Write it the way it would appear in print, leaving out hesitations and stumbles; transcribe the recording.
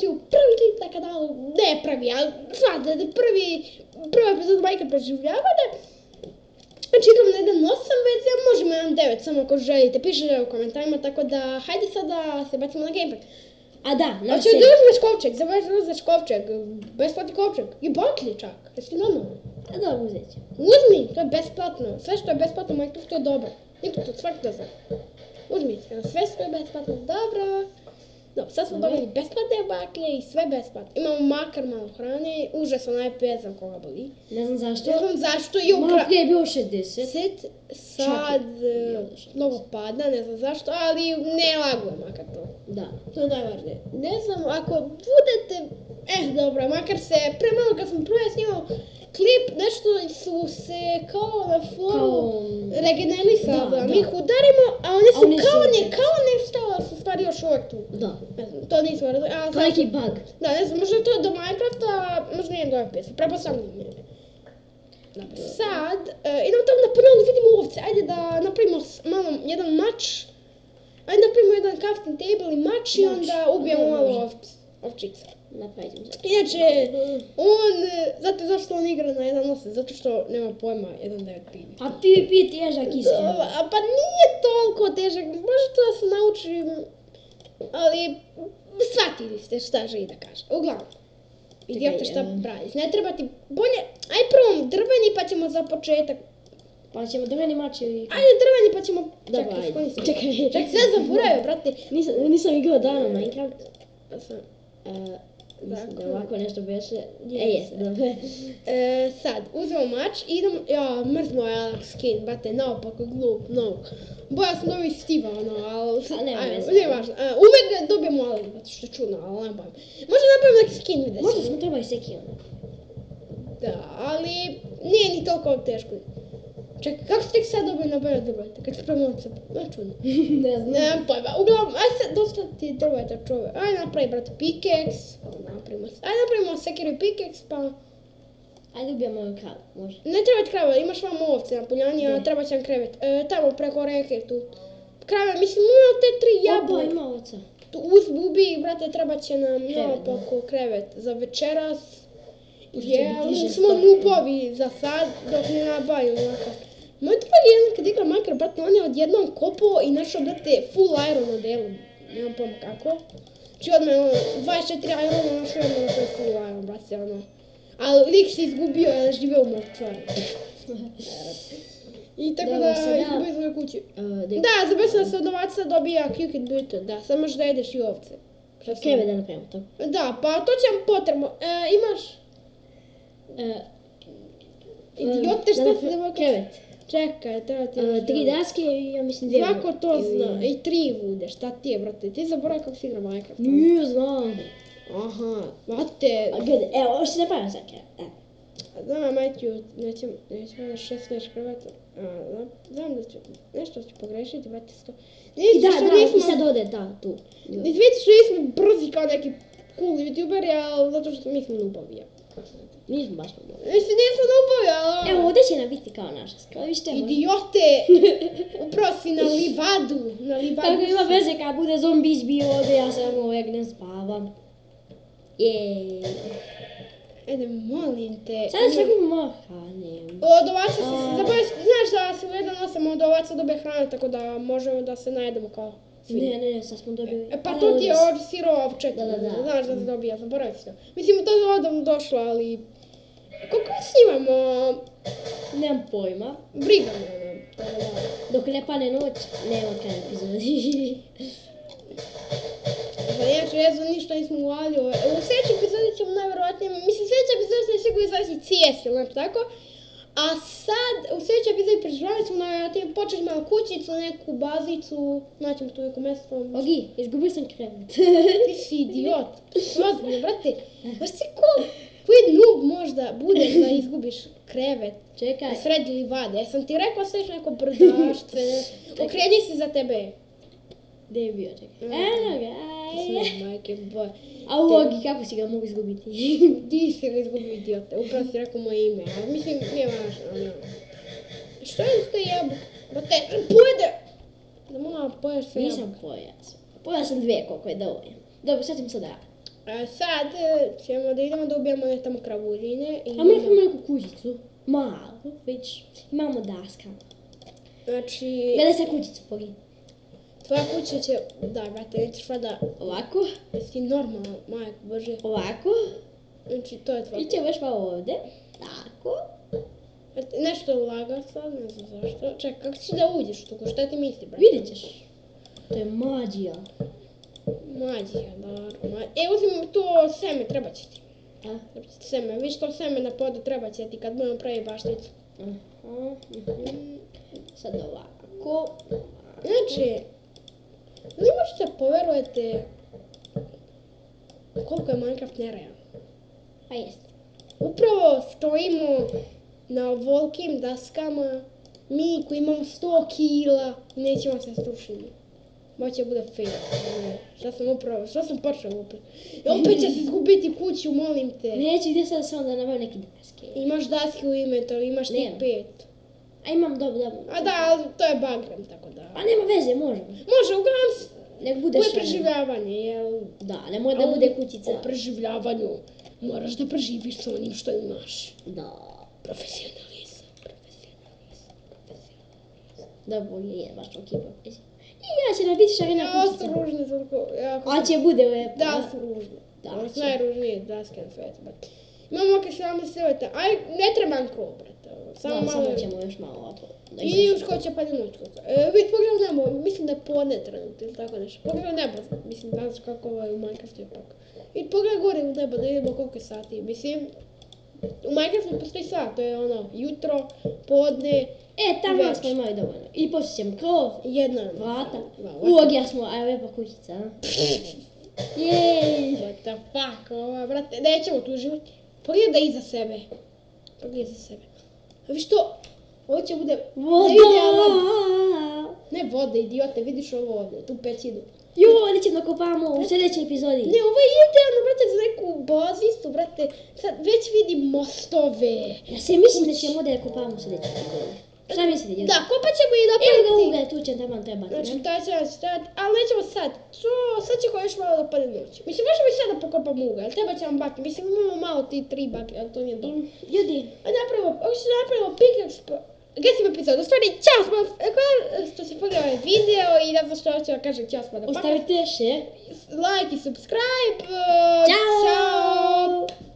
dobrodošli u prvi klip na kanalu, ne prvi, ali znate, prva epizoda Minecraft preživljavanja. Znači igram na 1.8 verzija, možemo 1.9 samo ako želite, pišite u komentarima, tako da hajde sada se bacimo na gameplay. A da, Hoće da uzmeš kovčeg, uzmeš kovčeg, besplatni kovčeg i baklje čak, jesi normalno? A da, uzet ću. Uzmi, to je besplatno, sve što je besplatno u Minecraftu je dobro, niko to svak da zna. Uzmi, sve što je besplatno, dobro. No, sad smo dobili besplatne baklje i sve besplatno. Imamo makar malo hrane, užasno najprije za koga boli. Ne znam zašto. Ne znam zašto je malo prije je bilo 60. Sad mnogo pada, ne znam zašto, ali ne laguje makar to. Da. To je najvažnije. Ne znam, ako budete, dobro, makar se, premalo kad smo prvo snimao klip, nešto su se kao na foru regenerisali, mi ih udarimo, a oni su kao nestala, su stvari još uvijek tu. Da. Ne znam, to nismo razumeli. Kao neki bug. Da, ne znam, možda je to do Minecrafta, možda nije do FPS-a, prepostavljam ne. Sad, idemo tamo na prvo da vidimo ovce, ajde da napravimo malo jedan mač. Ajde napravimo jedan crafting table i mač i onda ubijemo malo ovčica. Napravit ćemo sad. Inače, zato zašto on igra na 1.8, zato što nema pojma 1.9 PvP. A PvP je težak iskreno. Pa nije toliko težak, možete da se naučim, ali shvatili ste šta želi da kaže. Uglavnom, idiote šta praviš, ne treba ti bolje, aj prvo drveni pa ćemo za početak. Pa ćemo drveni mač ili... Ajde drveni pa ćemo... Čekaj, sve zaboravio, brate. Nisam igrao dana Minecraft. Mislim da ovako nešto beše. Jes, dobro. Sad, uzmemo mač i idemo... Ja, mrzmo je skin, brate, naopako glup, no. Boja sam dobio Steve, ali... Ne važno. Uvijek dobijemo ali, zato što je čudno, ali ne bojim. Možda napravim neki skin, vidjeti. Možda smo trebali seki ono. Da, ali nije ni toliko teško. Čekaj, kako si tek sad dobio na bolje drveta, kad si promoca? Ne čudno. Ne znam. Nemam pojma. Uglavnom, ajde sad dosta ti drveta čovjek. Ajde napravi, brate, pickaxe. Ajde napravimo sekiru i pickaxe, pa... Ajde ubijamo kravu, može. Ne treba ti krava, imaš vam ovce na poljani, a treba će nam krevet. Tamo preko reke tu. Krave, mislim, imamo te 3 jabuke. Oba, ima oca. Tu ubi, brate, treba će nam naopako krevet za večeras. Jer smo nupovi za sad, dok ne nabavimo onako. Moj drug jedan kad igra Minecraft, brate, on je odjednom kopao i našao, brate, full iron modelu. Nemam pojma kako. Znači odmah 24 irona našao jedno na to je full iron, brate, ono. Ali lik se izgubio, jer žive u morčvari. I tako da izgubio svoju kuću. Da, zabavio da se od ovaca dobija Cupid Button, da, sad možeš da jedeš i ovce. Kreve da napravimo to. Da, pa to će vam potrebno. Imaš... Idiote, šta se da krevet. Čekaj, treba ti... 3 daske i ja mislim 2. Svako to zna, i 3 vude, šta ti je, brate, ti zaboravio kako si igra Minecraft. Nije, znam. Aha, brate. Evo, ovo si napravio sad krevet. Znam, Matthew, nećemo da 16 kreveta. Znam da ću, nešto ću pogrešiti, brate, sto. I sad ode, da, tu. Vidite što nismo brzi kao neki cool youtuberi, ali zato što mi smo nubovi. Nismo baš nubovi. Nismo nubovi, ali... Evo, ovdje će nam biti kao naša skladište. Idiote! Upravo si na livadu. Tako ima veze kad bude zombić bio ovdje, ja samo legnem spavam. Jeee. Ajde, molim te. Sada ćemo malo hrane. Od ovaca se, znaš da se u 1.8 od ovaca dobije hrana, tako da možemo da se najedemo kao svi. Ne, sad smo dobili... Pa to ti je od sirovček, znaš da se dobija, zaboravim se to. Mislim, to je odavno došlo, ali... Koliko mi snimamo? Nemam pojma. Briga me, Dok ne pane noć, nema kraj epizodi. Znači, ja znam ništa nismo uvalio. U sljedećoj epizodi ćemo najvjerovatnije, mislim sljedeća epizoda će sigurno izlaziti CS ili nešto tako. A sad, u sljedećoj epizodi preživljavali smo najvjerovatnije početi malo kućicu, neku bazicu, naćemo tu neko mjesto. Ogi, izgubio sam krevet. Ti si idiot. Ozbiljno, brate. Znaš ti koji noob možda bude da izgubiš krevet? Čekaj. Sred livade. Jesam ti rekao sve neko brdaštve, okreni se za tebe. Gdje je bio, čekaj. Eno ga, Sve, majke boje. A u Ogi, kako si ga mogu izgubiti? Di si ga izgubio, idiote, upravo si rekao moje ime, ali mislim, nije važno. Što je ste jabuke? Brate, pojede! Da moram poješ sve jabuke. Nisam pojao. Pojao sam 2, koliko je dovoljno. Dobro, sad ćemo sada. A sad ćemo da idemo da ubijamo one tamo kravuljine. A mi imamo neku kućicu. Malu, već imamo daska. Znači, Gledaj se kućicu, pogi. tvoja kuća će, da brate, nećeš vada, Ovako, jesi normalno, majko bože. ovako. Znači, to je tvoja I ćemo još malo ovdje. Tako. Nešto laga sad, ne znam zašto. Čekaj, kako ćeš da uđeš tu, šta ti misli, brate? Vidjet ćeš. To je mađija. Mađija, dobro. Uzmimo to seme, treba će ti. A? Treba će ti seme, viš to seme na podu treba će ti kad budemo pravi bašticu. Aha. Sad ovako. Znači, ne možete poverujete koliko je Minecraft nerealan. Pa jest. Upravo stojimo na ovolikim daskama, mi koji imamo 100 kila, nećemo se strušiti. Moće bude fail. Šta sam počeo upravo? I opet će se izgubiti kuću, molim te. Neće, gdje sad sam da nabavim neki daske. Imaš daske u inventoru, imaš ti Nemam. 5. A imam dobro. A da, ali to je bagram, tako da. Pa nema veze, možemo. Može, uglavnom Nek bude ovo je šareno. preživljavanje, jel? Da, ne mora da bude kućica. O preživljavanju moraš da preživiš sa onim što imaš. Da. Profesionalizam. Dobro, je baš ok profesija. I ja će nam biti šarena Ja kućica. su ružne toliko. A će bude lepo. Da, su ružne. Da, Ovo su će. najružnije daske na svijetu, brate. Imamo ovakve same srvete. Aj, ne trebam krov, brate. Samo Da, malo. samo ćemo još malo ovako. Da I izađemo. uskoro će padne noć. Vidi, pogledaj nebo, mislim da je podne trenutno ili tako nešto. Pogledaj nebo, mislim danas kako ovo je u Minecraftu ipak. I pogledaj gore u nebo da vidimo koliko je sati. Mislim, u Minecraftu postoji sat, to je ono, jutro, podne, Tamo već. smo imali dovoljno. I poslije ćemo krov, jedna vrata. Da, Ulogija smo, a lijepa kućica. Jej! What the fuck, ova, brate, nećemo tu živjeti. Pogledaj iza sebe. Pogledaj iza sebe. A viš to? Ovo će bude... Voda! Ne voda, idiote, vidiš ovo ovdje, tu pećinu. Jo, ovdje ćemo da kopamo u sljedećoj epizodi. Ne, ovo je idealno, brate, za neku bazistu, brate. Sad već vidim mostove. Ja se mislim da ćemo da je kopamo u sljedećoj epizodi. Šta mislite, ljudi? Da, kopat ćemo i Evo ga napraviti. ugled, tu će tamo trebati, Znači, ne? taj će nas stajati, ali nećemo sad. Sad će još malo da padne noć. Mislim, možemo i sad da pokopamo ugalj, ali treba će nam baklje. Mislim, imamo malo ti 3 baklje, ali to nije dobro. Ljudi, Ajde napravimo pickaxe, Gasi epizod, u stvari, čao smo, što se pogledali ovaj video i da što ću da kažem čao smo da ostavite share. like i subscribe, Ćao! Ćao!